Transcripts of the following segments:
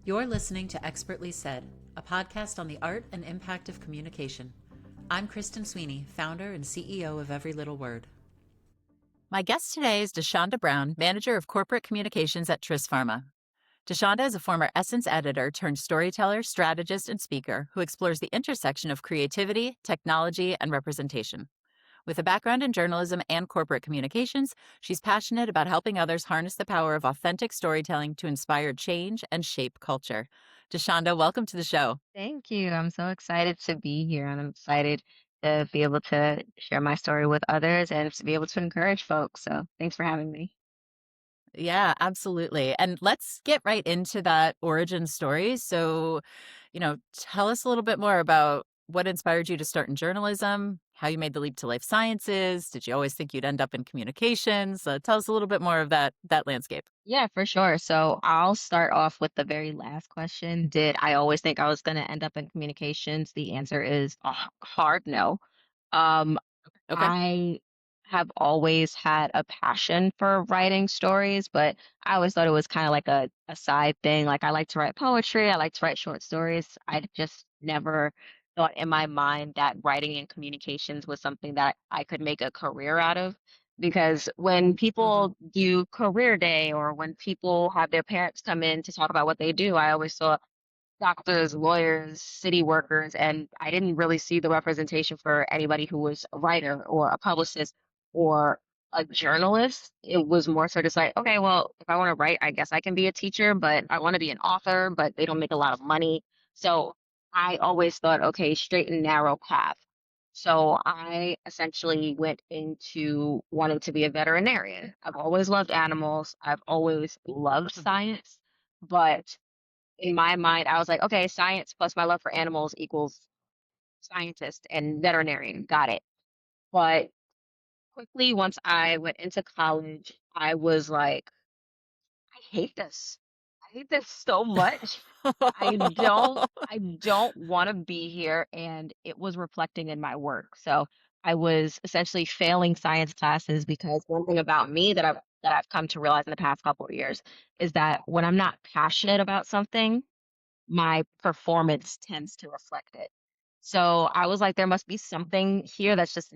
You're listening to Expertly Said, a podcast on the art and impact of communication. I'm Kristen Sweeney, founder and CEO of Every Little Word. My guest today is Deshonda Brown, Manager of Corporate Communications at Tris Pharma. Deshonda is a former Essence editor turned storyteller, strategist, and speaker who explores the intersection of creativity, technology, and representation. With a background in journalism and corporate communications, she's passionate about helping others harness the power of authentic storytelling to inspire change and shape culture. Deshonda, welcome to the show. Thank you. I'm so excited to be here, and I'm excited to be able to share my story with others and to be able to encourage folks. So, thanks for having me. Yeah, absolutely. And let's get right into that origin story. So, tell us a little bit more about what inspired you to start in journalism, how you made the leap to life sciences. Did you always think you'd end up in communications? Tell us a little bit more of that landscape. Yeah, for sure. So, I'll start off with the very last question. Did I always think I was going to end up in communications? The answer is a hard no. Um, Okay. I have always had a passion for writing stories, but I always thought it was kind of like a side thing. Like I like to write poetry, I like to write short stories. I just never thought in my mind that writing and communications was something that I could make a career out of. Because when Hmm. people do career day or when people have their parents come in to talk about what they do, I always thought doctors, lawyers, city workers, and I didn't really see the representation for anybody who was a writer or a publicist or a journalist. It was more so just like, okay, well, if I want to write, I guess I can be a teacher, but I want to be an author, but they don't make a lot of money. So I always thought, okay, straight and narrow path. So I essentially went into wanting to be a veterinarian. I've always loved animals. I've always loved science, but in my mind, I was like, okay, science plus my love for animals equals scientist and veterinarian. Got it. But quickly, once I went into college, I was like, I hate this. I hate this so much. I don't want to be here. And it was reflecting in my work. So I was essentially failing science classes because one thing about me that I've come to realize in the past couple of years is that when I'm not passionate about something, my performance tends to reflect it. So I was like, there must be something here that's just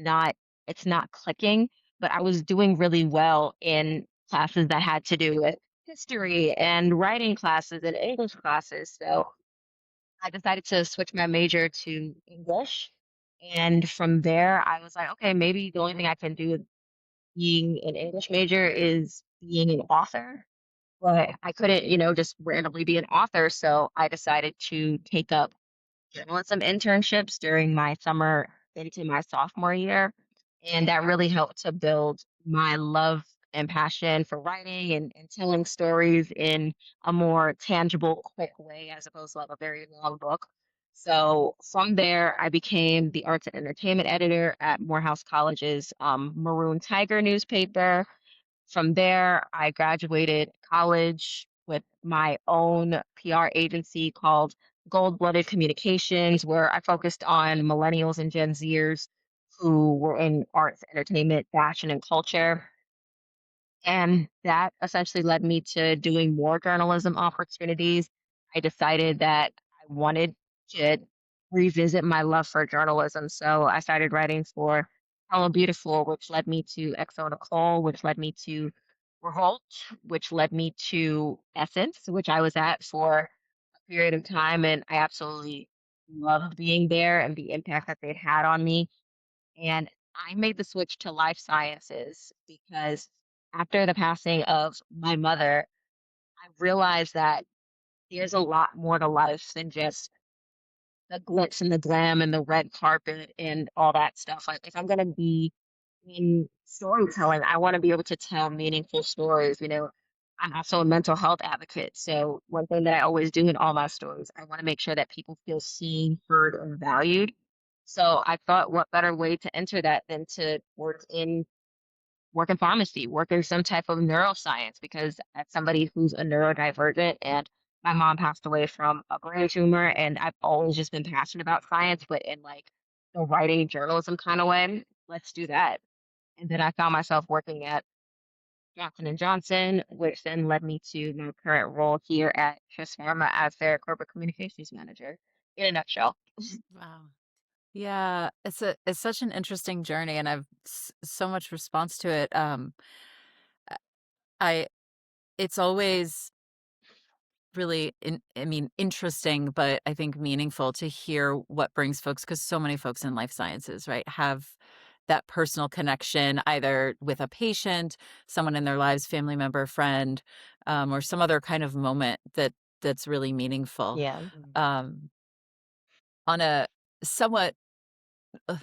it's not clicking. But I was doing really well in classes that had to do with history and writing classes and English classes. So I decided to switch my major to English. And from there, I was like, okay, maybe the only thing I can do with being an English major is being an author, but I couldn't, just randomly be an author. So I decided to take up journalism internships during my summer into my sophomore year. And that really helped to build my love and passion for writing and telling stories in a more tangible, quick way as opposed to like a very long book. So from there, I became the arts and entertainment editor at Morehouse College's Maroon Tiger newspaper. From there, I graduated college with my own PR agency called Gold Blooded Communications, where I focused on millennials and Gen Zers who were in arts, entertainment, fashion, and culture. And that essentially led me to doing more journalism opportunities. I decided that I wanted to revisit my love for journalism. So I started writing for Hello Beautiful, which led me to XO Nicole, which led me to Revolt, which led me to Essence, which I was at for a period of time. And I absolutely loved being there and the impact that they'd had on me. And I made the switch to life sciences because after the passing of my mother, I realized that there's a lot more to life than just the glitz and the glam and the red carpet and all that stuff. Like, if I'm going to be in storytelling, I want to be able to tell meaningful stories. I'm also a mental health advocate. So, one thing that I always do in all my stories, I want to make sure that people feel seen, heard, and valued. So, I thought, what better way to enter that than to work in pharmacy, work in some type of neuroscience, because as somebody who's a neurodivergent and my mom passed away from a brain tumor, and I've always just been passionate about science, but in like the writing journalism kind of way, let's do that. And then I found myself working at Johnson and Johnson, which then led me to my current role here at Tris Pharma as their corporate communications manager. In a nutshell. Wow. Yeah, it's such an interesting journey, and I've so much response to it. I it's always really interesting, but I think meaningful to hear what brings folks, because so many folks in life sciences, right, have that personal connection either with a patient, someone in their lives, family member, friend, or some other kind of moment that's really meaningful. Yeah. Um, on a somewhat, uh,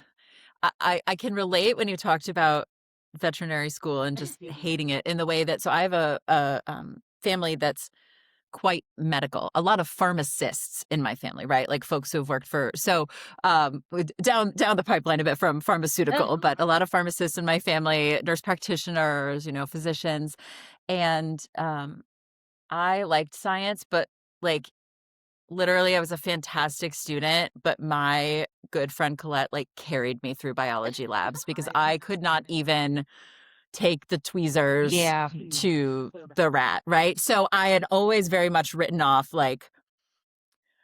I can relate when you talked about veterinary school and just hating it in the way that, so I have a family that's quite medical. A lot of pharmacists in my family, right? Like folks who've worked for, down the pipeline a bit from pharmaceutical, but a lot of pharmacists in my family, nurse practitioners, physicians. And I liked science, but like literally I was a fantastic student, but my good friend Colette like carried me through biology labs because I could not even take the tweezers Yeah. to the rat, right? So I had always very much written off, like,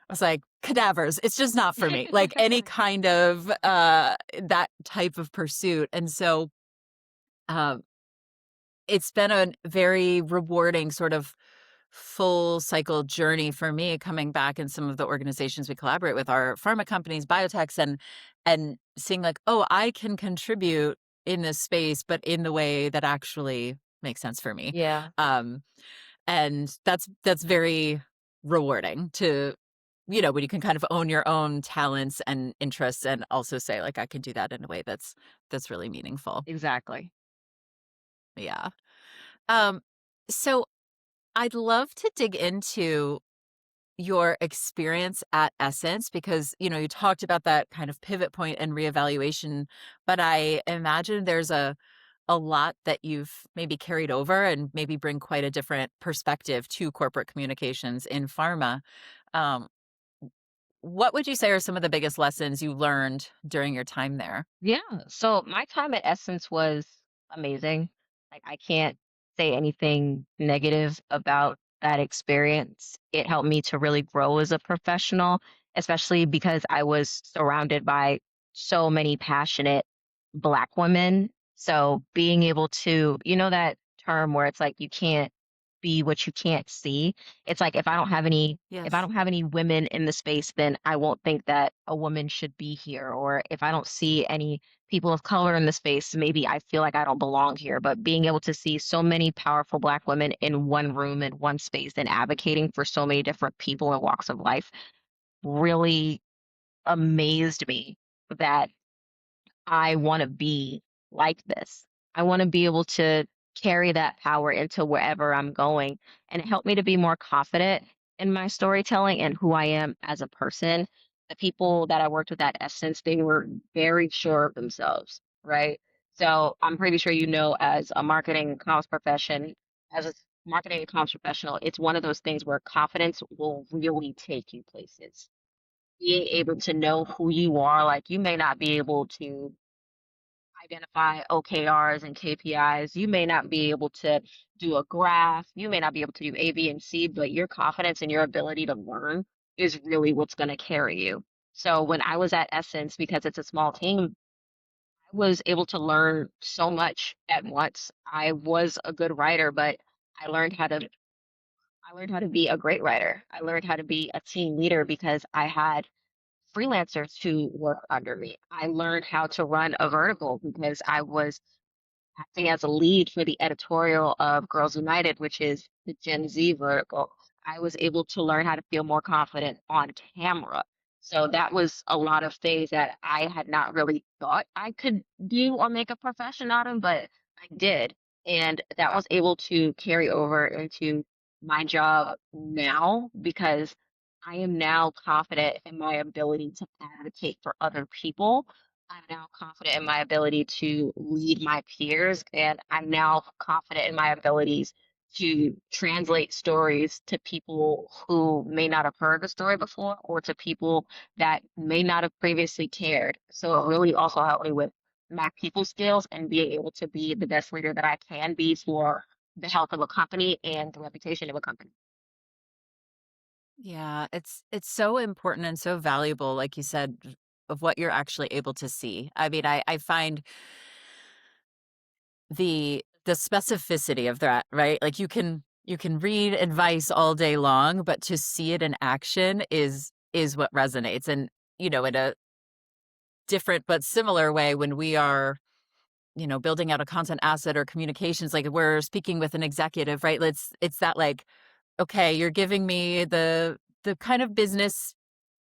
I was like, cadavers, it's just not for me. Like any kind of that type of pursuit. And so um it's been a very rewarding sort of full cycle journey for me coming back in some of the organizations we collaborate with, our pharma companies, biotechs, and seeing like, oh, I can contribute in this space, but in the way that actually makes sense for me. Yeah. Um, and that's very rewarding to, when you can kind of own your own talents and interests and also say like, I can do that in a way that's really meaningful. Exactly. Yeah. Um, so I'd love to dig into your experience at Essence because, you talked about that kind of pivot point and reevaluation, but I imagine there's a lot that you've maybe carried over and maybe bring quite a different perspective to corporate communications in pharma. Um, what would you say are some of the biggest lessons you learned during your time there? Yeah. So my time at Essence was amazing. Like I can't say anything negative about that experience. It helped me to really grow as a professional, especially because I was surrounded by so many passionate Black women. So being able to, that term where it's like you can't be what you can't see. It's like if I Yes. don't have any women in the space, then I won't think that a woman should be here. Or if I don't see any people of color in the space, maybe I feel like I don't belong here. But being able to see so many powerful Black women in one room, in one space, and advocating for so many different people and walks of life really amazed me that I want to be like this. I want to be able to carry that power into wherever I'm going. And it helped me to be more confident in my storytelling and who I am as a person. The people that I worked with at Essence, they were very sure of themselves, right? So I'm pretty sure as a marketing and comms profession, as a marketing and comms professional, it's one of those things where confidence will really take you places. Being able to know who you are, like you may not be able to identify OKRs and KPIs. You may not be able to do a graph. You may not be able to do A, B, and C, but your confidence and your ability to learn is really what's going to carry you. So when I was at Essence, because it's a small team, I was able to learn so much at once. I was a good writer, but I learned how to I learned how to be a great writer. I learned how to be a team leader because I had freelancers who worked under me. I learned how to run a vertical because I was acting as a lead for the editorial of Girls United, which is the Gen Z vertical. I was able to learn how to feel more confident on camera. So that was a lot of things that I had not really thought I could do or make a profession out of, but I did. And that was able to carry over into my job now because I am now confident in my ability to advocate for other people. I'm now confident in my ability to lead my peers, and I'm now confident in my abilities to translate stories to people who may not have heard the story before or to people that may not have previously cared. So it really also helped me with my people skills and being able to be the best leader that I can be for the health of a company and the reputation of a company. Yeah, it's so important and so valuable, like you said, of what you're actually able to see. I mean, I find the specificity of that, right? Like you can read advice all day long, but to see it in action is what resonates. And, in a different but similar way, when we are, building out a content asset or communications, like we're speaking with an executive, right? It's that like, okay, you're giving me the kind of business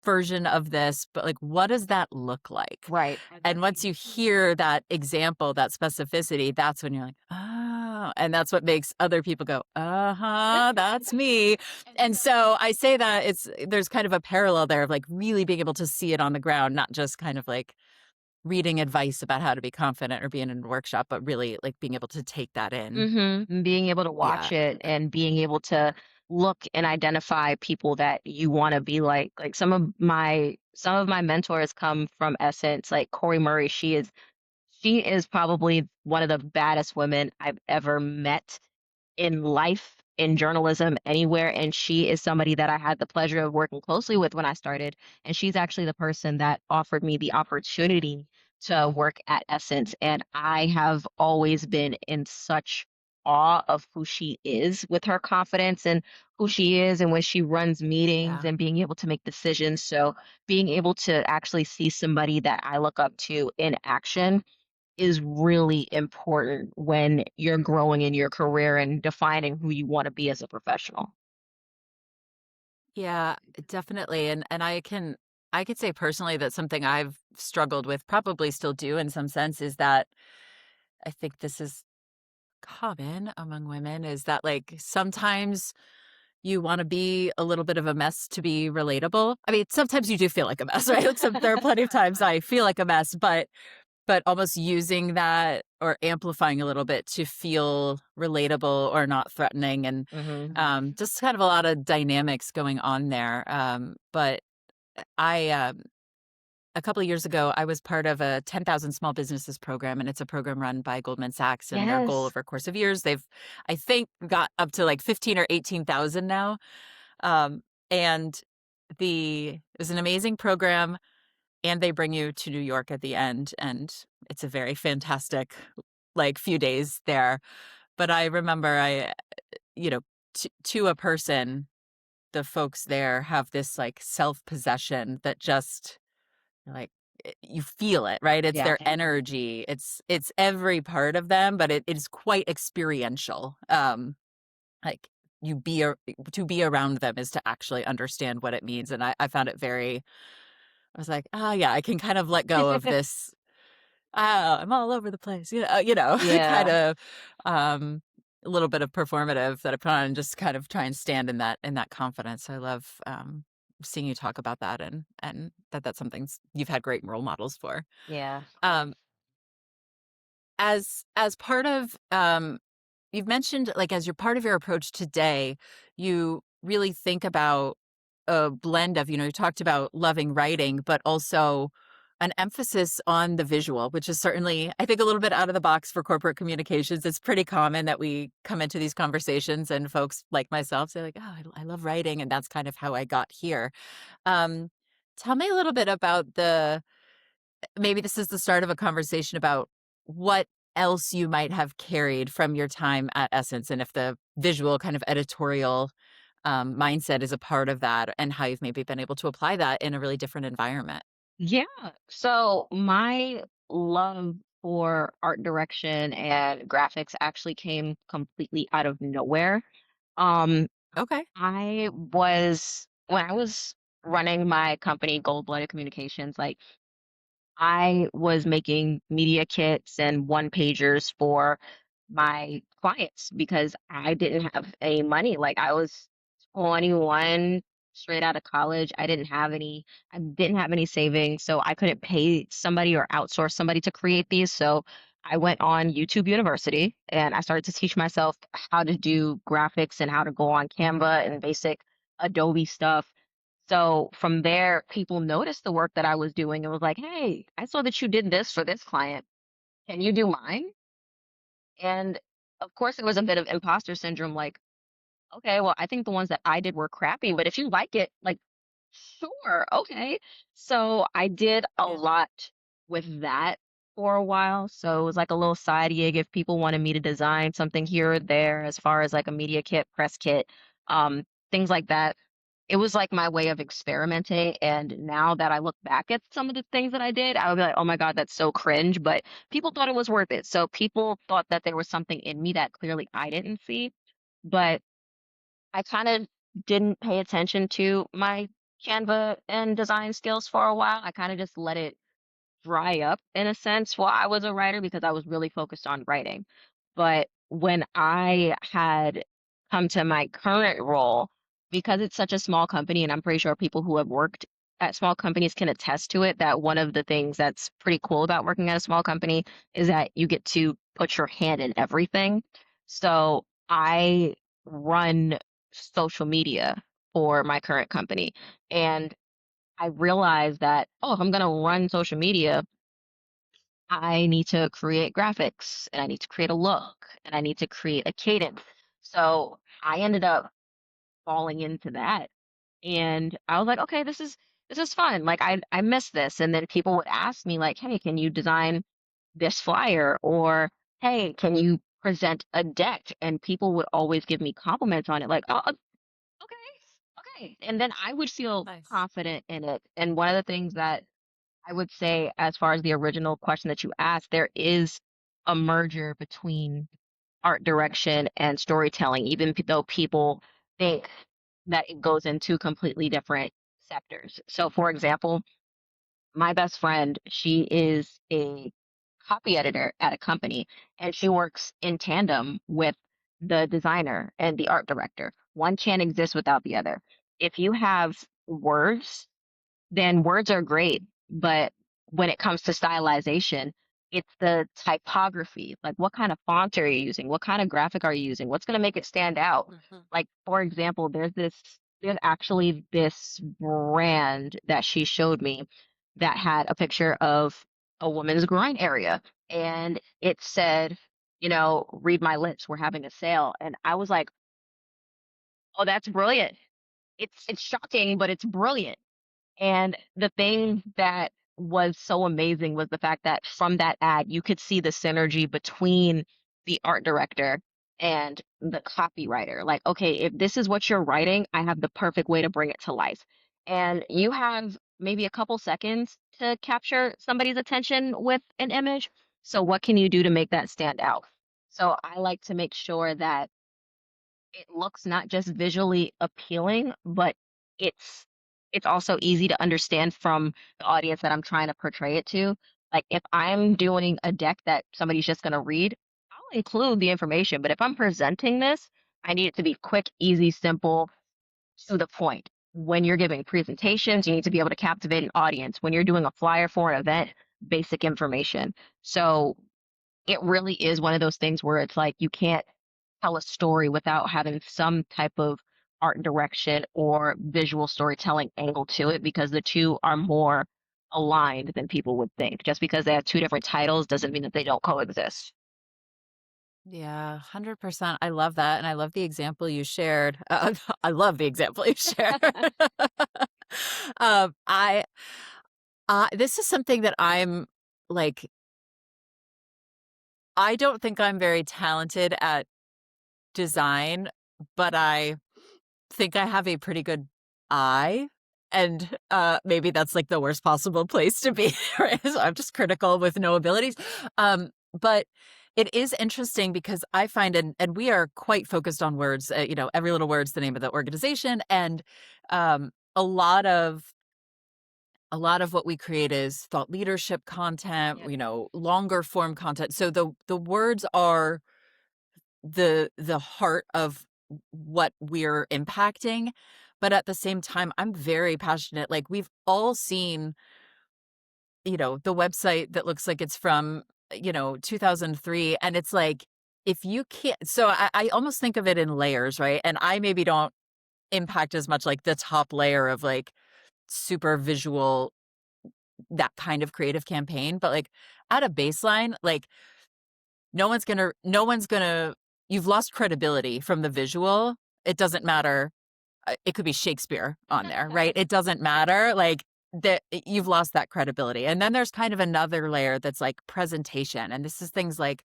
version of this, but like what does that look like? Right. And once you hear that example, that specificity, that's when you're like, oh, and that's what makes other people go, uh-huh, that's me. And so I say that there's kind of a parallel there of like really being able to see it on the ground, not just kind of like reading advice about how to be confident or being in a workshop, but really like being able to take that in. Being able to Yeah. watch it and being able to look and identify people that you want to be like. Like some of my mentors come from Essence, like Corey Murray. She is probably one of the baddest women I've ever met in life, in journalism, anywhere. And she is somebody that I had the pleasure of working closely with when I started. And she's actually the person that offered me the opportunity to work at Essence. And I have always been in such awe of who she is with her confidence and who she is and when she runs meetings Yeah. and being able to make decisions. So being able to actually see somebody that I look up to in action is really important when you're growing in your career and defining who you want to be as a professional. Yeah, definitely. And I could say personally that something I've struggled with, probably still do in some sense, is that I think this is common among women, is that like sometimes you want to be a little bit of a mess to be relatable. I mean, sometimes you do feel like a mess, right? Like there are plenty of times I feel like a mess, but almost using that or amplifying a little bit to feel relatable or not threatening, and just kind of a lot of dynamics going on there. But I a couple of years ago, I was part of a 10,000 small businesses program, and it's a program run by Goldman Sachs. And their goal Yes. over a course of years, they've, I think, got up to like 15 or 18,000 now. Um, and it was an amazing program, and they bring you to New York at the end, and it's a very fantastic like few days there. But I remember you know, to a person, the folks there have this like self-possession that just like you feel it, right? It's Yeah. their energy. It's every part of them, but it is quite experiential. Like to be around them is to actually understand what it means. And I found it very, I was like, oh yeah, I can kind of let go of this. Oh, I'm all over the place. Kind Yeah. of a little bit of performative that I put on and just kind of try and stand in that confidence. I love seeing you talk about that, and that's something you've had great role models for. Yeah. Um as part of you've mentioned, like, as you're part of your approach today, you really think about a blend of, you talked about loving writing, but also an emphasis on the visual, which is certainly, I think, a little bit out of the box for corporate communications. It's pretty common that we come into these conversations and folks like myself say, like, oh, I love writing, and that's kind of how I got here. Um, Tell me a little bit about maybe this is the start of a conversation about what else you might have carried from your time at Essence, and if the visual kind of editorial mindset is a part of that, and how you've maybe been able to apply that in a really different environment. Yeah. So my love for art direction and graphics actually came completely out of nowhere. Um, Okay. when I was running my company, Gold Blooded Communications, like I was making media kits and one pagers for my clients because I didn't have any money. Like I was 21, straight out of college. I didn't have any savings, so I couldn't pay somebody or outsource somebody to create these. So I went on YouTube University and I started to teach myself how to do graphics and how to go on Canva and basic Adobe stuff. So from there, people noticed the work that I was doing and was like, "Hey, I saw that you did this for this client. Can you do mine?" And of course, it was a bit of imposter syndrome, like, okay, well, I think the ones that I did were crappy, but if you like it, like, sure, okay. So I did a Yeah. lot with that for a while. So it was like a little side gig if people wanted me to design something here or there as far as like a media kit, press kit, um, things like that. It was like my way of experimenting. And now that I look back at some of the things that I did, I would be like, oh my God, that's so cringe. But people thought it was worth it. So people thought that there was something in me that clearly I didn't see. But I kind of didn't pay attention to my Canva and design skills for a while. I kind of just let it dry up in a sense while I was a writer because I was really focused on writing. But when I had come to my current role, because it's such a small company, and I'm pretty sure people who have worked at small companies can attest to it, that one of the things that's pretty cool about working at a small company is that you get to put your hand in everything. So I run social media for my current company. And I realized that, oh, if I'm going to run social media, I need to create graphics and I need to create a look and I need to create a cadence. So I ended up falling into that. And I was like, okay, this is fun. Like I miss this. And then people would ask me like, hey, can you design this flyer? Or hey, can you present a deck? And people would always give me compliments on it, like, oh, okay, okay. And then I would feel Nice. confident in it. And one of the things that I would say, as far as the original question that you asked, there is a merger between art direction and storytelling, even though people think that it goes into completely different sectors. So, for example, my best friend, she is a copy editor at a company, and she works in tandem with the designer and the art director. One can't exist without the other. If you have words, then words are great, but when it comes to stylization, it's the typography. Like, what kind of font are you using? What kind of graphic are you using? What's going to make it stand out? Hmm. Like, for example, there's actually this brand that she showed me that had a picture of a woman's groin area, and it said, read my lips, we're having a sale. And I was like, oh, that's brilliant. It's shocking, but it's brilliant. And the thing that was so amazing was the fact that from that ad, you could see the synergy between the art director and the copywriter. Like, okay, if this is what you're writing, I have the perfect way to bring it to life. And you have maybe a couple seconds to capture somebody's attention with an image. So, what can you do to make that stand out? So, I like to make sure that it looks not just visually appealing, but it's it's also easy to understand from the audience that I'm trying to portray it to. Like if I'm doing a deck that somebody's just going to read, I'll include the information, but if I'm presenting this, I need it to be quick, easy, simple, to the point. When you're giving presentations, you need to be able to captivate an audience. When you're doing a flyer for an event, basic information. So it really is one of those things where it's like you can't tell a story without having some type of art direction or visual storytelling angle to it because the two are more aligned than people would think. Just because they have two different titles doesn't mean that they don't coexist. Yeah, 100%. I love that. And I love the example you shared. I love the example you shared. um, I, this is something that I'm like, I don't think I'm very talented at design, but I think I have a pretty good eye. And maybe that's like the worst possible place to be, right? So I'm just critical with no abilities. But it is interesting because I find, and we are quite focused on words, every little word's the name of the organization. And um, a lot of a lot of what we create is thought leadership content, Yep. longer form content. So the words are the heart of what we're impacting, but at the same time I'm very passionate. Like we've all seen, the website that looks like it's from 2003, and it's like if you can't, so I almost think of it in layers, right? And I maybe don't impact as much like the top layer of like super visual, that kind of creative campaign, but like at a baseline, like no one's gonna you've lost credibility from the visual. It doesn't matter. It could be Shakespeare on there, right? It doesn't matter. Like that, you've lost that credibility. And then there's kind of another layer that's like presentation. And this is things like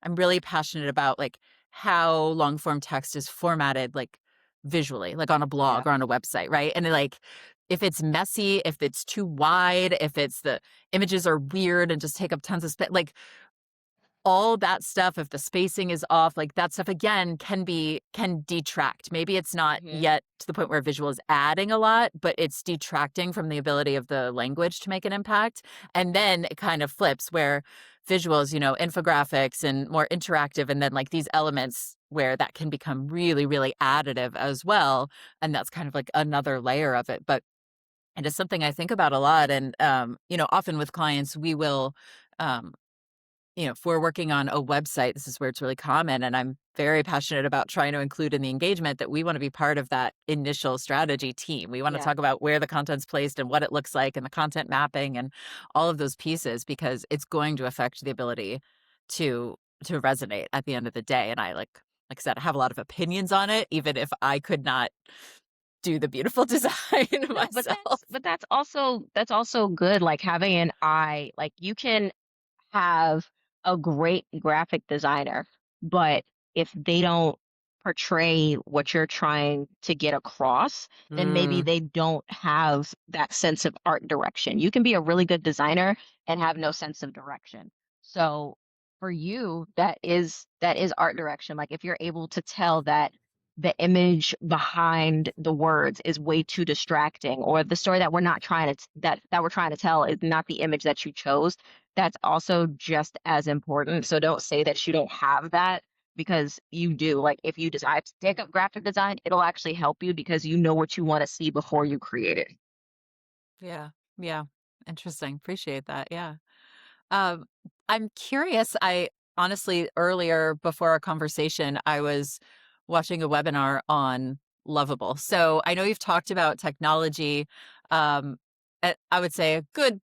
I'm really passionate about like how long form text is formatted like visually, like on a Yeah. blog or on a website, right? And like if it's messy, if it's too wide, if it's the images are weird and just take up tons of space, like all that stuff, if the spacing is off, like that stuff again can detract. Maybe it's not Hmm. yet to the point where visual is adding a lot, but it's detracting from the ability of the language to make an impact. And then it kind of flips where visuals, infographics and more interactive, and then like these elements where that can become really, really additive as well. And that's kind of like another layer of it. But it is something I think about a lot. And often with clients, we will um if we're working on a website, this is where it's really common. And I'm very passionate about trying to include in the engagement that we want to be part of that initial strategy team. We want to Yeah. talk about where the content's placed and what it looks like and the content mapping and all of those pieces, because it's going to affect the ability to resonate at the end of the day. And I like I said, I have a lot of opinions on it, even if I could not do the beautiful design No, but myself. that's also good. Like having an eye, like you can have a great graphic designer, but if they don't portray what you're trying to get across, then maybe Mm, they don't have that sense of art direction. You can be a really good designer and have no sense of direction. So for you, that is art direction. Like if you're able to tell that the image behind the words is way too distracting, or the story that we're not trying to that we're trying to tell is not the image that you chose, that's also just as important. So don't say that you don't have that, because you do. Like if you decide to take up graphic design, it'll actually help you because you know what you want to see before you create it. yeah. Yeah. Interesting. Appreciate that. Yeah. Um, I'm curious. I honestly, earlier before our conversation, I was watching a webinar on Lovable. So I know you've talked about technology. I would say a good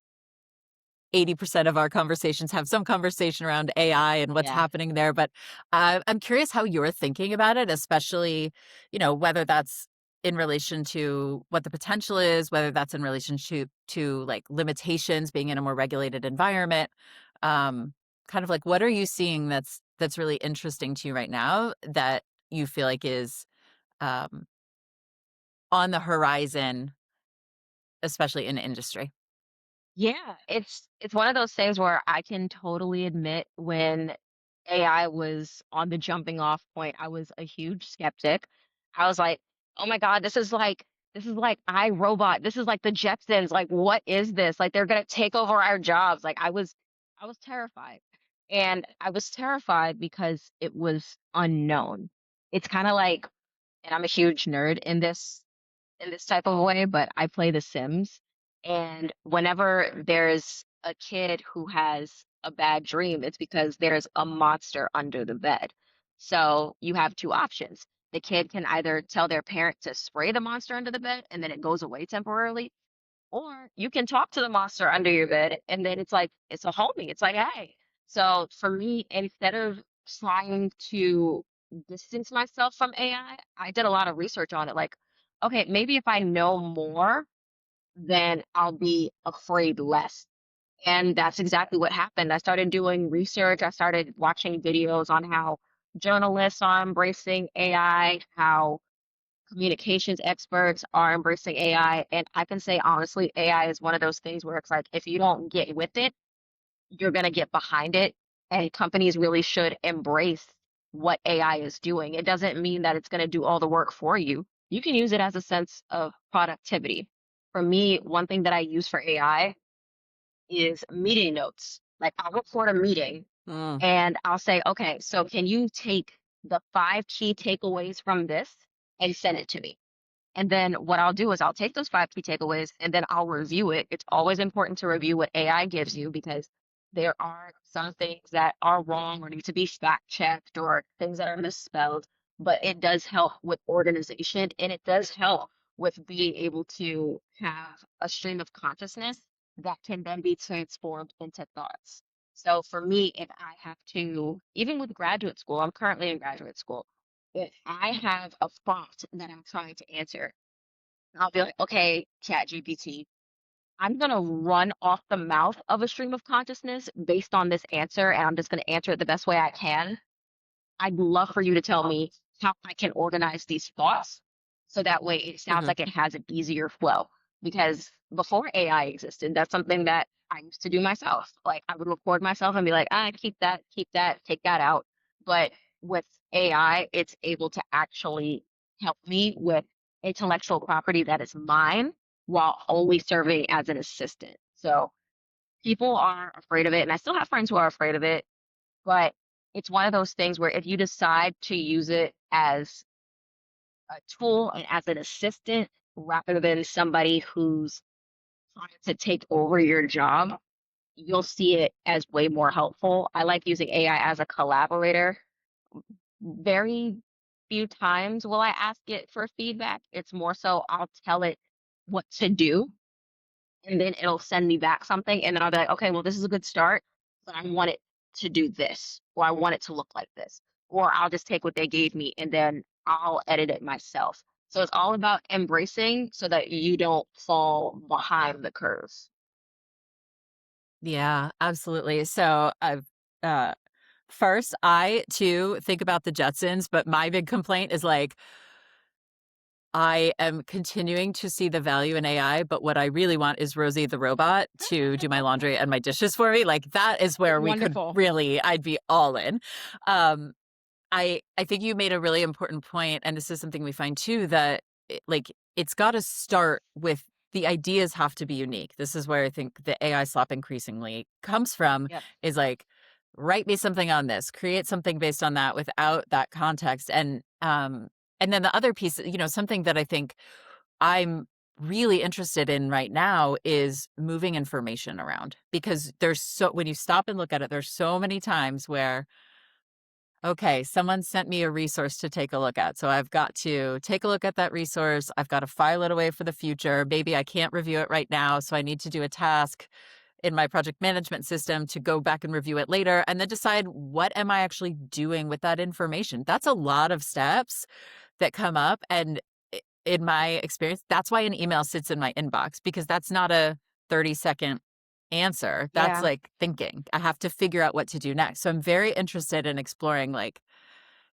80% of our conversations have some conversation around AI and what's Yeah. happening there. But I'm curious how you're thinking about it, especially, whether that's in relation to what the potential is, whether that's in relation to like limitations being in a more regulated environment. Um, Kind of like what are you seeing that's really interesting to you right now that you feel like is um, on the horizon, especially in industry? Yeah, it's one of those things where I can totally admit when AI was on the jumping off point, I was a huge skeptic. I was like, "Oh my God, this is like iRobot. This is like the Jetsons. Like, what is this? Like, they're gonna take over our jobs." Like, I was terrified, and I was terrified because it was unknown. It's kind of like, and I'm a huge nerd in this type of way, but I play The Sims. And whenever there's a kid who has a bad dream, it's because there's a monster under the bed. So you have two options. The kid can either tell their parent to spray the monster under the bed and then it goes away temporarily, or you can talk to the monster under your bed and then it's like it's a homie. It's like, hey. So for me, instead of trying to distance myself from I did a lot of research on it. Like, okay, maybe if I know more, then I'll be afraid less. And that's exactly what happened. I started doing research. I started watching videos on how journalists are embracing AI, how communications experts are embracing AI. And I can say honestly, AI is one of those things where it's like if you don't get with it, you're going to get behind it. And companies really should embrace what AI is doing. It doesn't mean that it's going to do all the work for you. You can use it as a sense of productivity. For me, one thing that I use for AI is meeting notes. Like I'll record a meeting Mm. and I'll say, okay, so can you take the 5 key takeaways from this and send it to me? And then what I'll do is I'll take those 5 key takeaways and then I'll review it. It's always important to review what AI gives you because there are some things that are wrong or need to be fact checked or things that are misspelled. But it does help with organization and it does help with being able to have a stream of consciousness that can then be transformed into thoughts. So for me, if I have to, even with graduate school, I'm currently in graduate school. If I have a prompt that I'm trying to answer, I'll be like, okay, Chat GPT, I'm going to run off the mouth of a stream of consciousness based on this answer, and I'm just going to answer it the best way I can. I'd love for you to tell me how I can organize these thoughts so that way it sounds Hmm. like it has an easier flow. Because before AI existed, that's something that I used to do myself. Like I would record myself and be like, keep that, take that out. But with AI, it's able to actually help me with intellectual property that is mine while only serving as an assistant. So people are afraid of it, and I still have friends who are afraid of it, but it's one of those things where if you decide to use it as a tool and as an assistant rather than somebody who's trying to take over your job, you'll see it as way more helpful. I like using AI as a collaborator. Very few times will I ask it for feedback. It's more so I'll tell it what to do and then it'll send me back something and then I'll be like, okay, well, this is a good start, but I want it to do this, or I want it to look like this, or I'll just take what they gave me and then I'll edit it myself. So it's all about embracing so that you don't fall behind the curves. Yeah, absolutely. So I've uh first I too think about the Jetsons, but my big complaint is like I am continuing to see the value in AI, but what I really want is Rosie the robot to do my laundry and my dishes for me. Like that is where we could Wonderful. really I'd be all in. Um I think you made a really important point, and this is something we find too that like it's got to start with the ideas have to be unique. This is where I think the AI slop increasingly comes from Yep. is like write me something on this, create something based on that without that context. And then the other piece, something that I think I'm really interested in right now is moving information around because there's so when you stop and look at it, there's so many times where okay, someone sent me a resource to take a look at. So I've got to take a look at that resource. I've got to file it away for the future. Maybe I can't review it right now. So I need to do a task in my project management system to go back and review it later and then decide what am I actually doing with that information. That's a lot of steps that come up. And in my experience, that's why an email sits in my inbox because that's not a 30-second answer. That's Yeah. like thinking. I have to figure out what to do next. So I'm very interested in exploring like,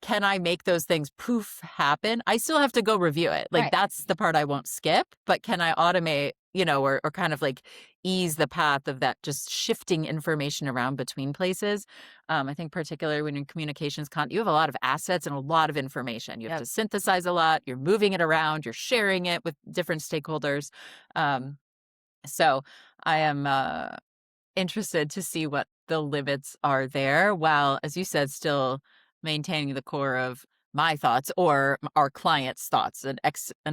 can I make those things poof happen? I still have to go review it. Like Right. that's the part I won't skip, but can I automate, or kind of like ease the path of that just shifting information around between places? I think particularly when in communications you have a lot of assets and a lot of information. You have Yep. to synthesize a lot, you're moving it around, you're sharing it with different stakeholders. So I am interested to see what the limits are there, while, as you said, still maintaining the core of my thoughts or our client's thoughts, an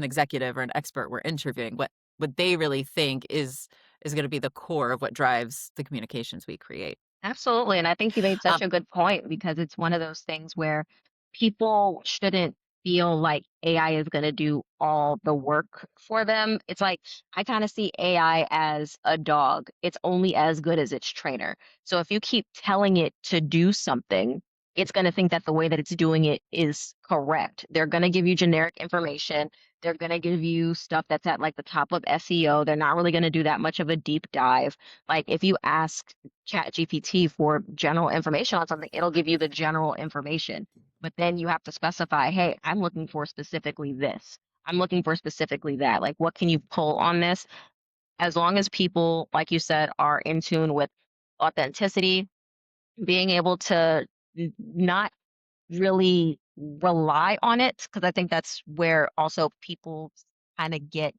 executive or an expert we're interviewing, what they really think is going to be the core of what drives the communications we create. Absolutely. And I think you made such Um, a good point because it's one of those things where people shouldn't feel like AI is going to do all the work for them. It's like I kind of see AI as a dog. It's only as good as its trainer. So if you keep telling it to do something, it's going to think that the way that it's doing it is correct. They're going to give you generic information. They're going to give you stuff that's at like the top of SEO. They're not really going to do that much of a deep dive. Like if you ask Chat GPT for general information on something, it'll give you the general information. But then you have to specify, hey, I'm looking for specifically this. I'm looking for specifically that. Like, what can you pull on this? As long as people, like you said, are in tune with authenticity, being able to not really rely on it, because I think that's where also kind of get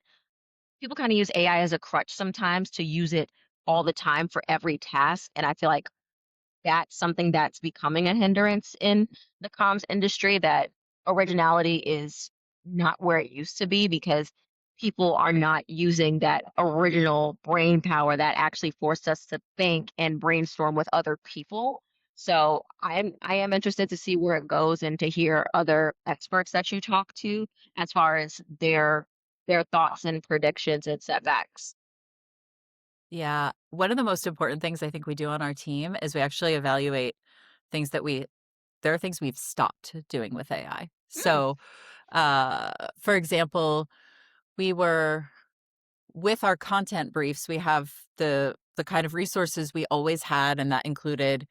people kind of use AI as a crutch sometimes to use it all the time for every task. And I feel like that's something that's becoming a hindrance in the comms industry, that originality is not where it used to be because people are not using that original brain power that actually forced us to think and brainstorm with other people. So I am interested to see where it goes and to hear other experts that you talk to as far as their thoughts and predictions and setbacks. Yeah. One of the most important things I think we do on our team is we actually evaluate things that there are things we've stopped doing with AI. Mm, So, for example, we were with our content briefs, we have the kind of resources we always had, and that included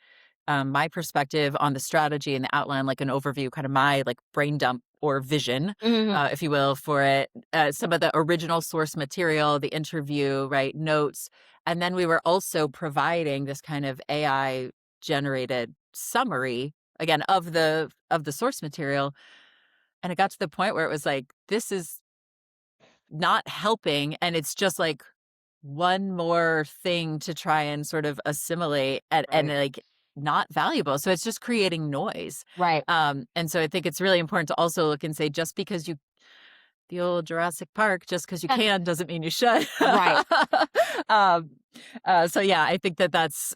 my perspective on the strategy and the outline, like an overview, kind of my like brain dump or vision, mhm, if you will, for it. Some of the original source material, the interview, right, notes, and then we were also providing this kind of AI generated summary again of the source material. And it got to the point where it was like, this is not helping, and it's just like one more thing to try and sort of assimilate and right, like not valuable. So it's just creating noise. right, And so I think it's really important to also look and say, just because you the old Jurassic Park, just because you can doesn't mean you should. right. um, so yeah, I think that's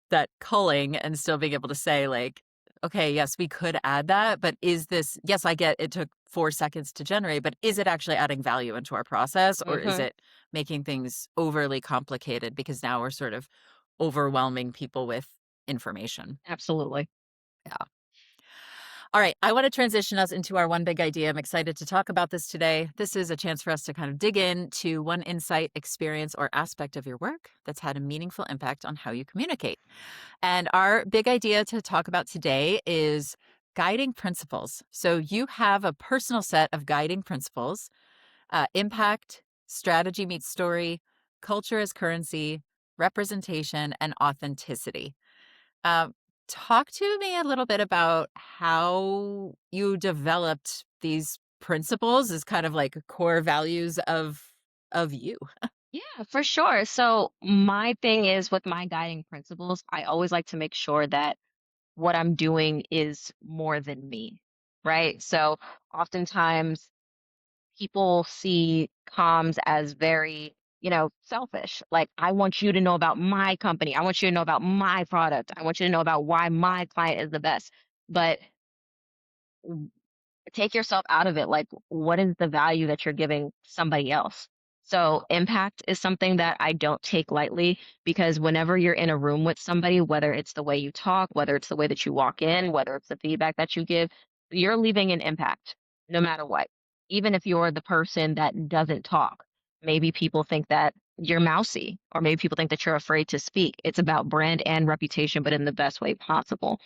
that culling and still being able to say like, okay, yes, we could add that, but is this, yes, I get it took 4 seconds to generate, but is it actually adding value into our process, or is Mhm, it making things overly complicated because now we're sort of overwhelming people with information? absolutely. Yeah. All right, I want to transition us into our one big idea. I'm excited to talk about this today. This is a chance for us to kind of dig into one insight, experience, or aspect of your work that's had a meaningful impact on how you communicate. And our big idea to talk about today is guiding principles. So you have a personal set of guiding principles: impact, strategy meets story, culture as currency, representation, and authenticity. Um, Talk to me a little bit about how you developed these principles as kind of like core values of you. Yeah, for sure. So my thing is with my guiding principles, I always like to make sure that what I'm doing is more than me, right? So oftentimes people see comms as very, selfish. Like, I want you to know about my company. I want you to know about my product. I want you to know about why my client is the best. But take yourself out of it. Like, what is the value that you're giving somebody else? So, impact is something that I don't take lightly because whenever you're in a room with somebody, whether it's the way you talk, whether it's the way that you walk in, whether it's the feedback that you give, you're leaving an impact no matter what. Even if you're the person that doesn't talk, maybe people think that you're mousy, or maybe people think that you're afraid to speak. It's about brand and reputation, but in the best way possible.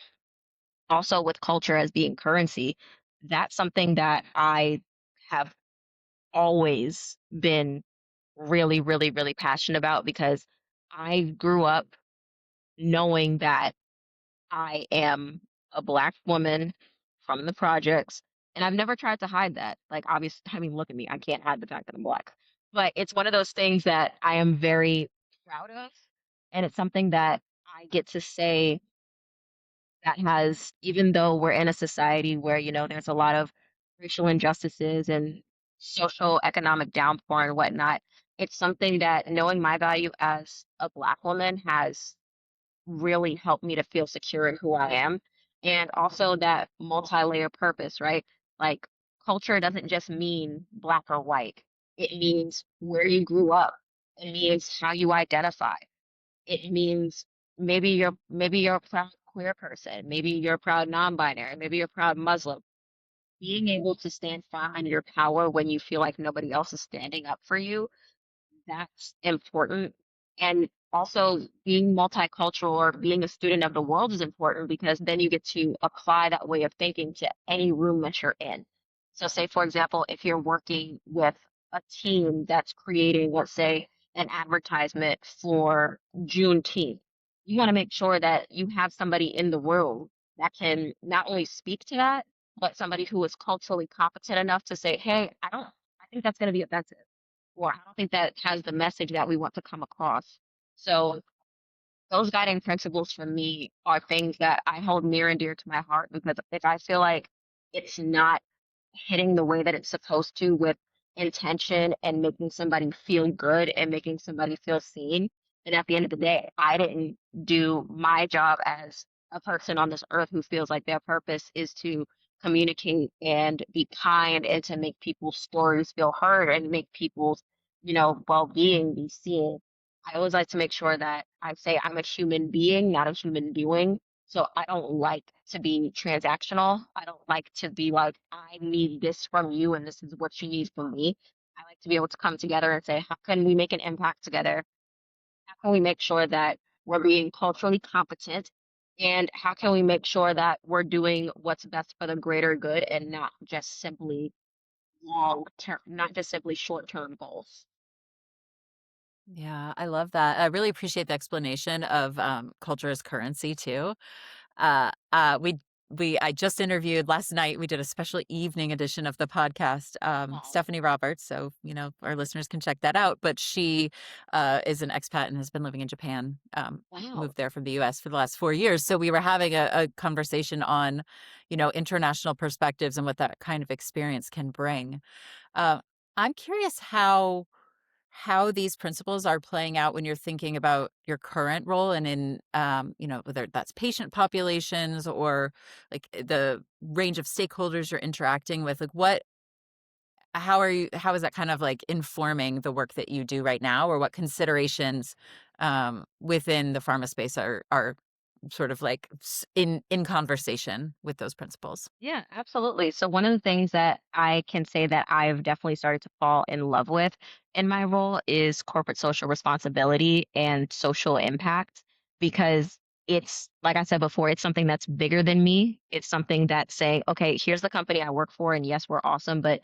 Also, with culture as being currency, that's something that I have always been really, really, really passionate about because I grew up knowing that I am a Black woman from the projects, and I've never tried to hide that. Like, obviously, I mean, look at me, I can't hide the fact that I'm Black. But it's one of those things that I am very proud of, and it's something that I get to say that has, even though we're in a society where, there's a lot of racial injustices and social economic downpour and whatnot, it's something that knowing my value as a Black woman has really helped me to feel secure in who I am. And also that multi-layer purpose, right? Like, culture doesn't just mean Black or white. It means where you grew up. It means how you identify. It means maybe you're a proud queer person, maybe you're a proud non-binary, maybe you're a proud Muslim. Being able to stand firm in your power when you feel like nobody else is standing up for you, that's important. And also being multicultural or being a student of the world is important because then you get to apply that way of thinking to any room that you're in. So say for example, if you're working with a team that's creating, let's say, an advertisement for Juneteenth, you want to make sure that you have somebody in the room that can not only speak to that, but somebody who is culturally competent enough to say, hey, I think that's going to be offensive, or I don't think that has the message that we want to come across. So those guiding principles for me are things that I hold near and dear to my heart because if I feel like it's not hitting the way that it's supposed to with intention and making somebody feel good and making somebody feel seen, then at the end of the day, I didn't do my job as a person on this earth who feels like their purpose is to communicate and be kind and to make people's stories feel heard and make people's well-being be seen, I always like to make sure that I say I'm a human being, not a human doing. So I don't like to be transactional. I don't like to be like, I need this from you and this is what you need from me. I like to be able to come together and say, how can we make an impact together? How can we make sure that we're being culturally competent? And how can we make sure that we're doing what's best for the greater good and not just simply short-term goals? Yeah, I love that. I really appreciate the explanation of culture as currency too. I just interviewed last night. We did a special evening edition of the podcast. Oh, Stephanie Roberts, so our listeners can check that out. But she is an expat and has been living in Japan. wow. Moved there from the U.S. for the last 4 years. So we were having a conversation on, international perspectives and what that kind of experience can bring. Uh, I'm curious how these principles are playing out when you're thinking about your current role and in whether that's patient populations or like the range of stakeholders you're interacting with, like how is that kind of like informing the work that you do right now, or what considerations within the pharma space are sort of like in conversation with those principles? Yeah, absolutely. So one of the things that I can say that I've definitely started to fall in love with in my role is corporate social responsibility and social impact because it's like I said before, it's something that's bigger than me. It's something that's saying, okay, here's the company I work for, and yes, we're awesome, but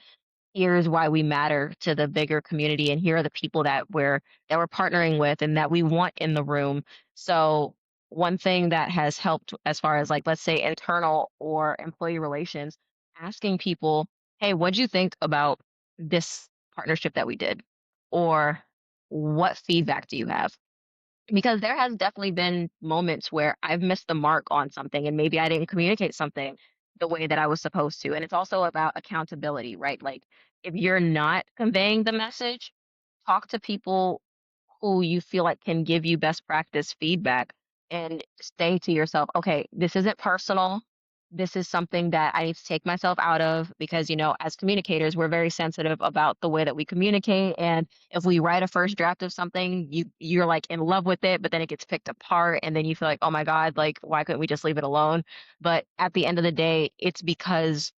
here's why we matter to the bigger community, and here are the people that we're partnering with and that we want in the room. So one thing that has helped as far as like let's say internal or employee relations, asking people, hey, what'd you think about this partnership that we did, or what feedback do you have? Because there has definitely been moments where I've missed the mark on something and maybe I didn't communicate something the way that I was supposed to. And it's also about accountability, right? Like if you're not conveying the message, talk to people who you feel like can give you best practice feedback and say to yourself, okay, this isn't personal. This is something that I need to take myself out of because, as communicators, we're very sensitive about the way that we communicate. And if we write a first draft of something, you're like in love with it, but then it gets picked apart and then you feel like, oh my God, like why couldn't we just leave it alone? But at the end of the day, it's because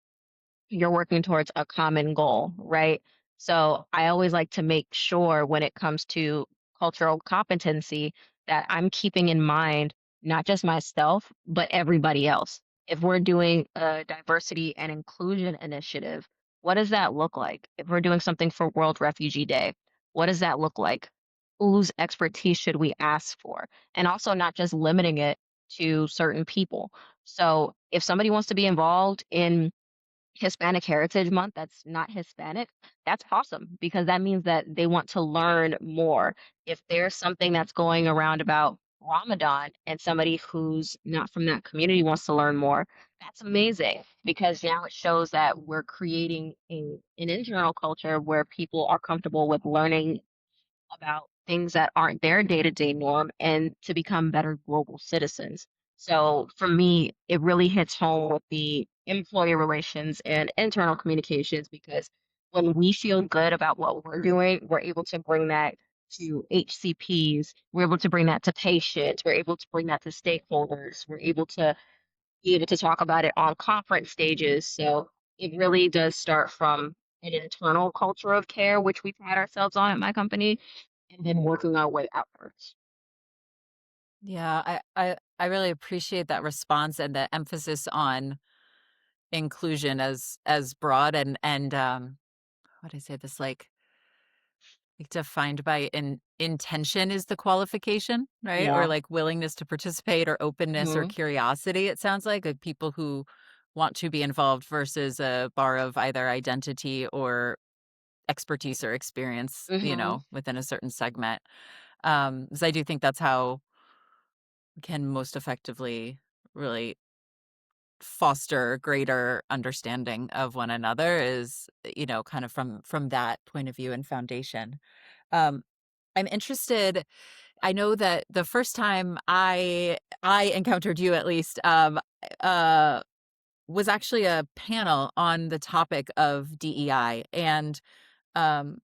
you're working towards a common goal, right? So I always like to make sure when it comes to cultural competency that I'm keeping in mind not just myself, but everybody else. If we're doing a diversity and inclusion initiative, what does that look like? If we're doing something for World Refugee Day, what does that look like? Whose expertise should we ask for? And also not just limiting it to certain people. So if somebody wants to be involved in Hispanic Heritage Month that's not Hispanic, that's awesome because that means that they want to learn more. If there's something that's going around about Ramadan and somebody who's not from that community wants to learn more, that's amazing because now it shows that we're creating an internal culture where people are comfortable with learning about things that aren't their day-to-day norm and to become better global citizens. So for me, it really hits home with the employee relations and internal communications because when we feel good about what we're doing, we're able to bring that to HCPs, we're able to bring that to patients, we're able to bring that to stakeholders, we're able to be able to talk about it on conference stages. So it really does start from an internal culture of care, which we pride ourselves on at my company, and then working our way outwards. Yeah, I really appreciate that response and the emphasis on inclusion as broad and how do I say this, like defined by intention is the qualification, right? Or Yeah. like willingness to participate or openness or Hmm. curiosity, it sounds like people who want to be involved versus a bar of either identity or expertise or experience, Hmm. within a certain segment. 'Cause I do think that's how we can most effectively really foster greater understanding of one another is, kind of from that point of view and foundation. Um, I'm interested. I know that the first time I encountered you, at least, uh, was actually a panel on the topic of DEI, and um,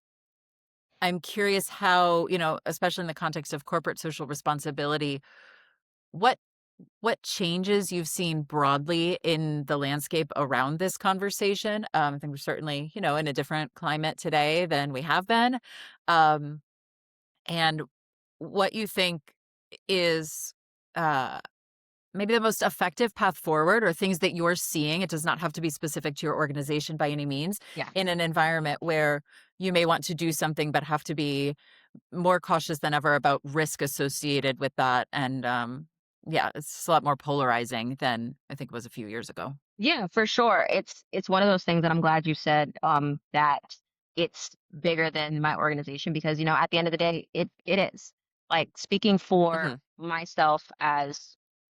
I'm curious how, especially in the context of corporate social responsibility, what what changes you've seen broadly in the landscape around this conversation. I think we're certainly, in a different climate today than we have been. Um, and what you think is uh, maybe the most effective path forward, or things that you're seeing. It does not have to be specific to your organization by any means, Yeah. in an environment where you may want to do something but have to be more cautious than ever about risk associated with that. And yeah, it's a lot more polarizing than I think it was a few years ago. Yeah, for sure. It's one of those things that I'm glad you said that it's bigger than my organization because at the end of the day it is. Like speaking for Hmm. myself as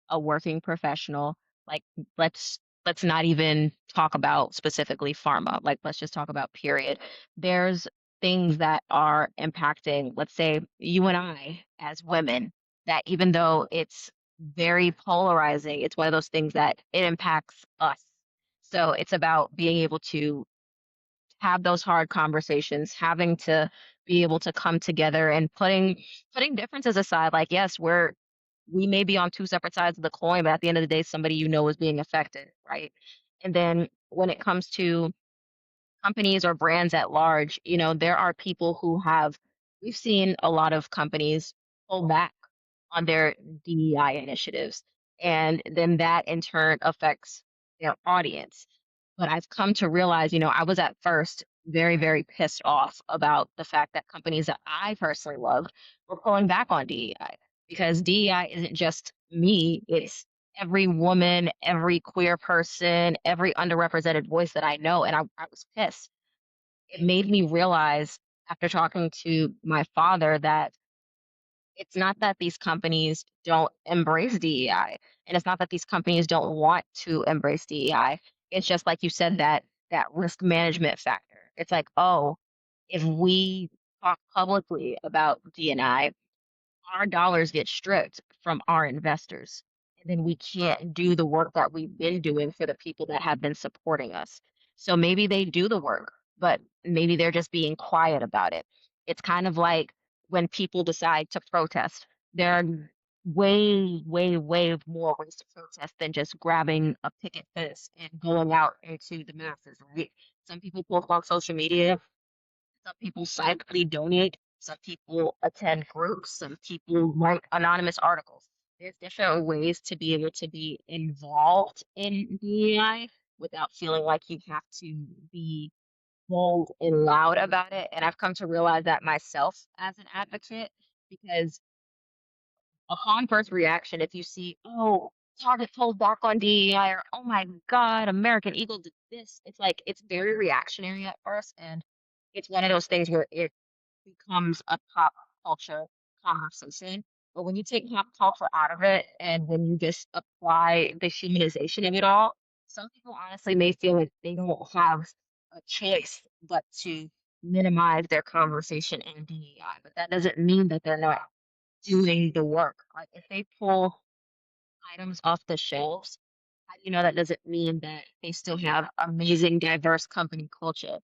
a working professional, like let's let's not even talk about specifically pharma. Like let's just talk about period. There's things that are impacting, let's say you and I as women, that even though it's very polarizing, it's one of those things that it impacts us. So it's about being able to have those hard conversations, having to be able to come together and putting differences aside. Like, yes, we may be on two separate sides of the coin, but at the end of the day, somebody is being affected, right? And then when it comes to companies or brands at large, there are people who we've seen a lot of companies pull back on their DEI initiatives. And then that in turn affects their audience. But I've come to realize, I was at first very, very pissed off about the fact that companies that I personally loved were pulling back on DEI because DEI isn't just me, it's every woman, every queer person, every underrepresented voice that I know. And I was pissed. It made me realize after talking to my father that it's not that these companies don't embrace DEI, and it's not that these companies don't want to embrace DEI. It's just like you said, that risk management factor. It's like, oh, if we talk publicly about DNI, our dollars get stripped from our investors. And then we can't do the work that we've been doing for the people that have been supporting us. So maybe they do the work, but maybe they're just being quiet about it. It's kind of like when people decide to protest. There are way, way, way more ways to protest than just grabbing a picket fence and going out into the masses, right? Some people post on social media, some people silently donate. Some people attend groups. Some people write anonymous articles. There's different ways to be able to be involved in DEI without feeling like you have to be bold and loud about it. And I've come to realize that myself as an advocate because upon first reaction, if you see, oh, Target pulled back on DEI or oh my God, American Eagle did this, it's like it's very reactionary at first. And it's one of those things where it becomes a pop culture conversation. But when you take pop culture out of it and when you just apply the humanization of it all, some people honestly may feel like they don't have a choice but to minimize their conversation in DEI. But that doesn't mean that they're not doing the work. Like if they pull items off the shelves, how do you know that doesn't mean that they still have amazing, diverse company culture?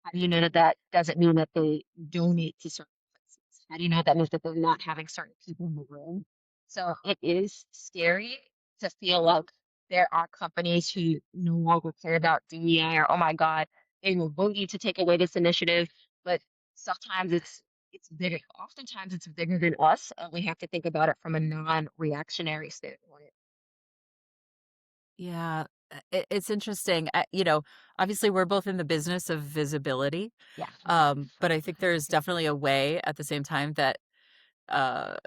How do you know that that doesn't mean that they donate to certain places? How do you know that means that they're not having certain people in the room? So it is scary to feel like there are companies who no longer care about DEI or, oh my God, they will vote you to take away this initiative. But sometimes it's bigger. Oftentimes it's bigger than us. And we have to think about it from a non-reactionary standpoint. Yeah, it's interesting. Obviously, we're both in the business of visibility, Yeah. but I think there's definitely a way at the same time that uh,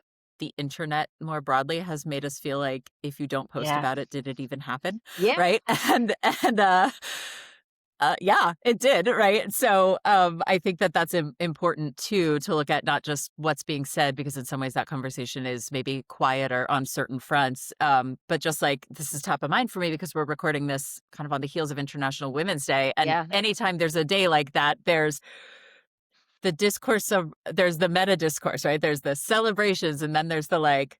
the internet more broadly has made us feel like if you don't post Yeah. about it, did it even happen? Yeah. Right? And yeah, it did, right? So I think that that's important too, to look at not just what's being said, because in some ways that conversation is maybe quieter on certain fronts. But just like this is top of mind for me because we're recording this kind of on the heels of International Women's Day. And Yeah. anytime there's a day like that, there's the meta discourse, right? There's the celebrations, and then there's the like,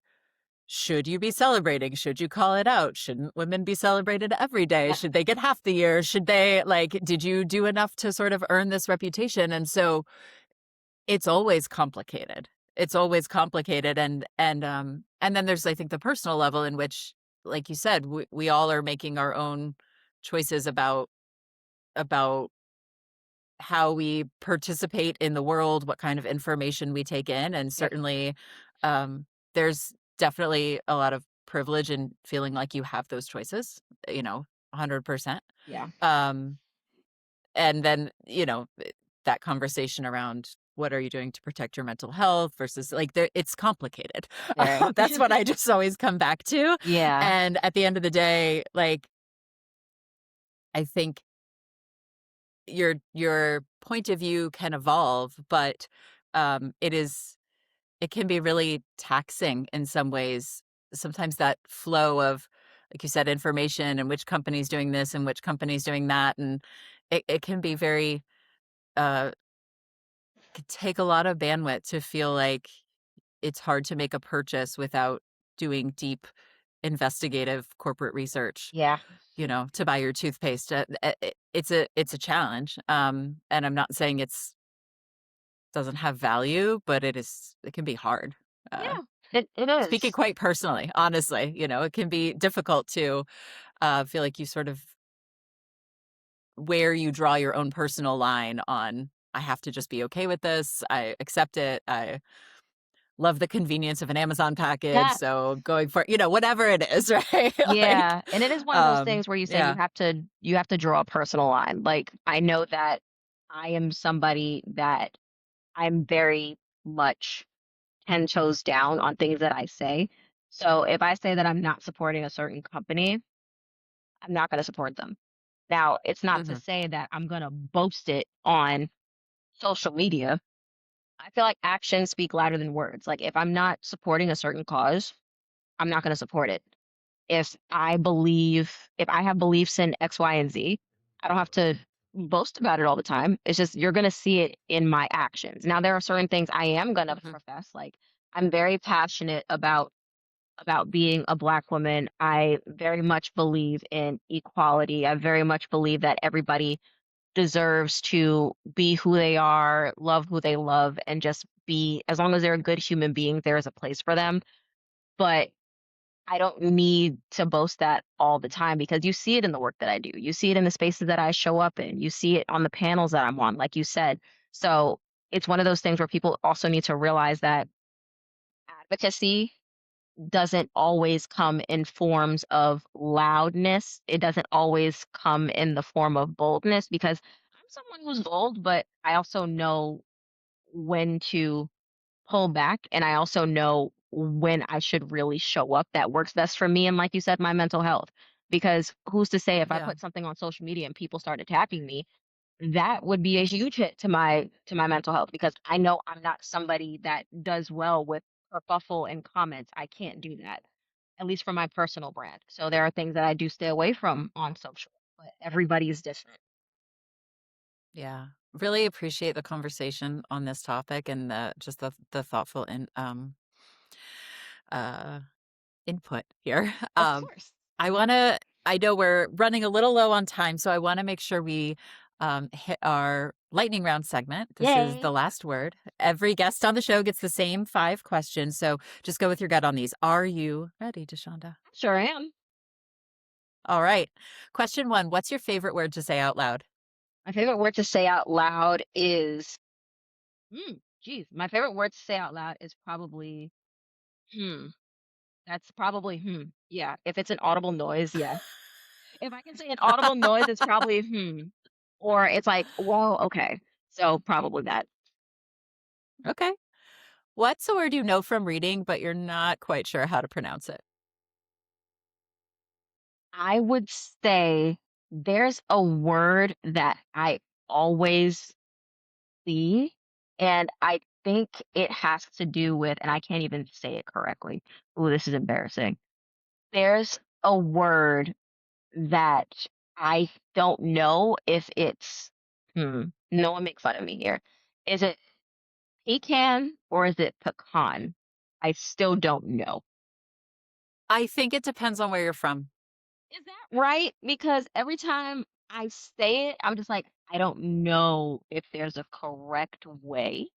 should you be celebrating? Should you call it out? Shouldn't women be celebrated every day? Yeah. Should they get half the year? Should they, like, did you do enough to sort of earn this reputation? And so it's always complicated. It's always complicated, and then there's, I think, the personal level in which, like you said, we all are making our own choices about how we participate in the world, what kind of information we take in, and Yep. certainly, there's definitely a lot of privilege in feeling like you have those choices, 100%. Yeah. Um, and then, that conversation around what are you doing to protect your mental health versus like it's complicated. Very. That's what I just always come back to. Yeah. And at the end of the day, like I think your point of view can evolve, but it can be really taxing in some ways. Sometimes that flow of, like you said, information and which company's doing this and which company's doing that, and it can be very uh could take a lot of bandwidth to feel like it's hard to make a purchase without doing deep investigative corporate research, Yeah. to buy your toothpaste. It's a challenge. And I'm not saying it's doesn't have value, but it can be hard. Uh, Yeah. It Speaking is. quite personally, honestly, it can be difficult to feel like you sort of where you draw your own personal line on. I have to just be okay with this. I accept it. I love the convenience of an Amazon package, That so going for whatever it is, right? Like, Yeah, and it is one of those things where you say yeah. you have to draw a personal line. Like, I know that I am somebody that I'm very much 10 toes down on things that I say. So if I say that I'm not supporting a certain company, I'm not going to support them. Now, it's not to Mhm, say that I'm going to boast it on social media. I feel like actions speak louder than words. Like, if I'm not supporting a certain cause, I'm not going to support it. If I have beliefs in X, Y, and Z, I don't have to boast about it all the time. It's just you're gonna see it in my actions. Now there are certain things I am gonna mhm, profess. Like I'm very passionate about being a black woman. I very much believe in equality. I very much believe that everybody deserves to be who they are, love who they love, and just be as long as they're a good human being, there is a place for them. But I don't need to boast that all the time because you see it in the work that I do. You see it in the spaces that I show up in. You see it on the panels that I'm on, like you said. So it's one of those things where people also need to realize that advocacy doesn't always come in forms of loudness. It doesn't always come in the form of boldness because I'm someone who's bold, but I also know when to pull back, and I also know when I should really show up that works best for me and, like you said, my mental health. Because who's to say if I yeah, put something on social media and people start attacking me, that would be a huge hit to my mental health because I know I'm not somebody that does well with kerfuffle and comments. I can't do that, at least for my personal brand. So there are things that I do stay away from on social, but everybody is different. yeah. Really appreciate the conversation on this topic and just the thoughtful and uh input here. Of course. I wanna I know we're running a little low on time, so I wanna make sure we, hit our lightning round segment. This is the Yay. last word. Every guest on the show gets the same 5 questions, so just go with your gut on these. Are you ready, Deshonda? Sure am. All right. Question 1, what's your favorite word to say out loud? My favorite word to say out loud is geez. My favorite word to say out loud is probably hmm. That's probably Yeah. If it's an audible noise, yes. If I can say an audible noise, it's probably or it's like, whoa, okay. So probably that. Okay. What's a word you know from reading, but you're not quite sure how to pronounce it? I would say there's a word that I always see, and I think it has to do with, and I can't even say it correctly. Ooh, this is embarrassing. There's a word that I don't know if it's no one make fun of me here. Is it pecan or is it pecan? I still don't know. I think it depends on where you're from. Is that right? Because every time I say it, I'm just like, I don't know if there's a correct way.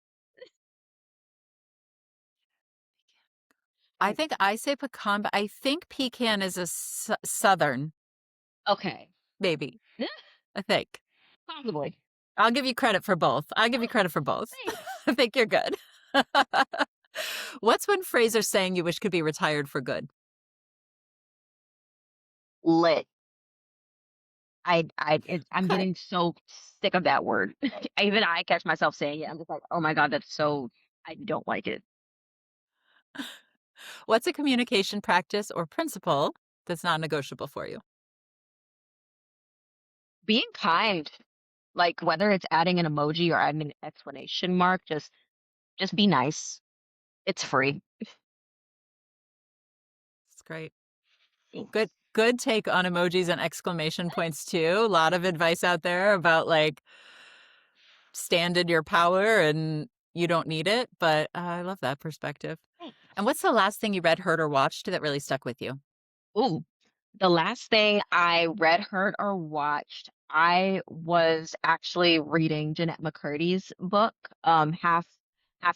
I think I say pecan, but I think pecan is a southern, Okay. maybe. Yeah, I think. possibly. I'll give you credit for both. I'll give you Oh, credit for both. thanks. I think you're good. What's one phrase or saying you wish could be retired for good? Lit. I'm Okay. getting so sick of that word. Even I catch myself saying it. I'm just like, oh my God, that's so, I don't like it. What's a communication practice or principle that's non negotiable for you? Being kind, like whether it's adding an emoji or adding an explanation mark, just be nice. It's free. It's great. Good Thanks. good take on emojis and exclamation points too. A lot of advice out there about like stand in your power and you don't need it, but I love that perspective. And Thanks. what's the last thing you read, heard, or watched that really stuck with you? Ooh, the last thing I read, heard, or watched, I was actually reading Jeanette McCurdy's book, half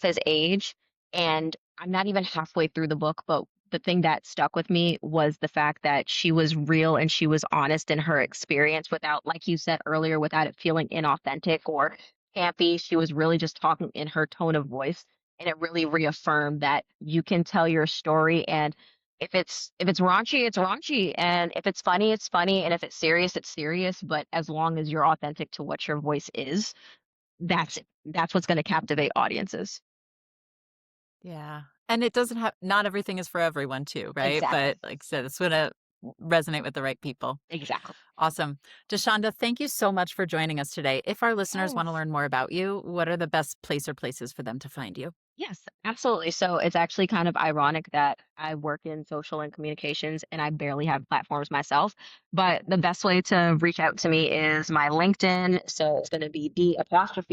his age, and I'm not even halfway through the book, but the thing that stuck with me was the fact that she was real and she was honest in her experience without, like you said earlier, without it feeling inauthentic or campy. She was really just talking in her tone of voice, and it really reaffirmed that you can tell your story, and if it's raunchy, it's raunchy, and if it's funny, it's funny, and if it's serious, it's serious. But as long as you're authentic to what your voice is, that's it. That's what's going to captivate audiences. Yeah. And it doesn't have, not everything is for everyone too, right? Exactly. But like I said, it's going to resonate with the right people. Exactly. Awesome. Deshonda, thank you so much for joining us today. If our listeners want to Yes. learn more about you, what are the best place or places for them to find you? Yes, absolutely. So it's actually kind of ironic that I work in social and communications and I barely have platforms myself. But the best way to reach out to me is my LinkedIn. So it's going to be D''Shonda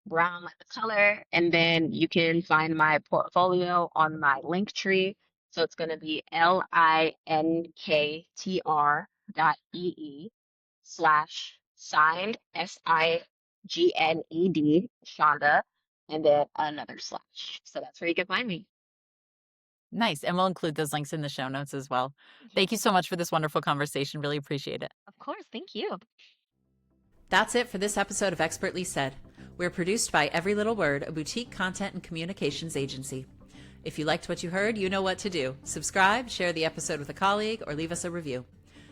Brown like the color. And then you can find my portfolio on my link tree. So it's going to be linktr.ee/signed SIGNED Shonda and then another slash. So that's where you can find me. Nice. And we'll include those links in the show notes as well. Thank you so much for this wonderful conversation. Really appreciate it. Of course. Thank you. That's it for this episode of Expertly Said. We're produced by Every Little Word, a boutique content and communications agency. If you liked what you heard, you know what to do. Subscribe, share the episode with a colleague, or leave us a review.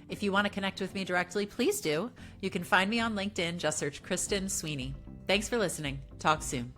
If you want to connect with me directly, please do. You can find me on LinkedIn. Just search Kristen Sweeney. Thanks for listening. Talk soon.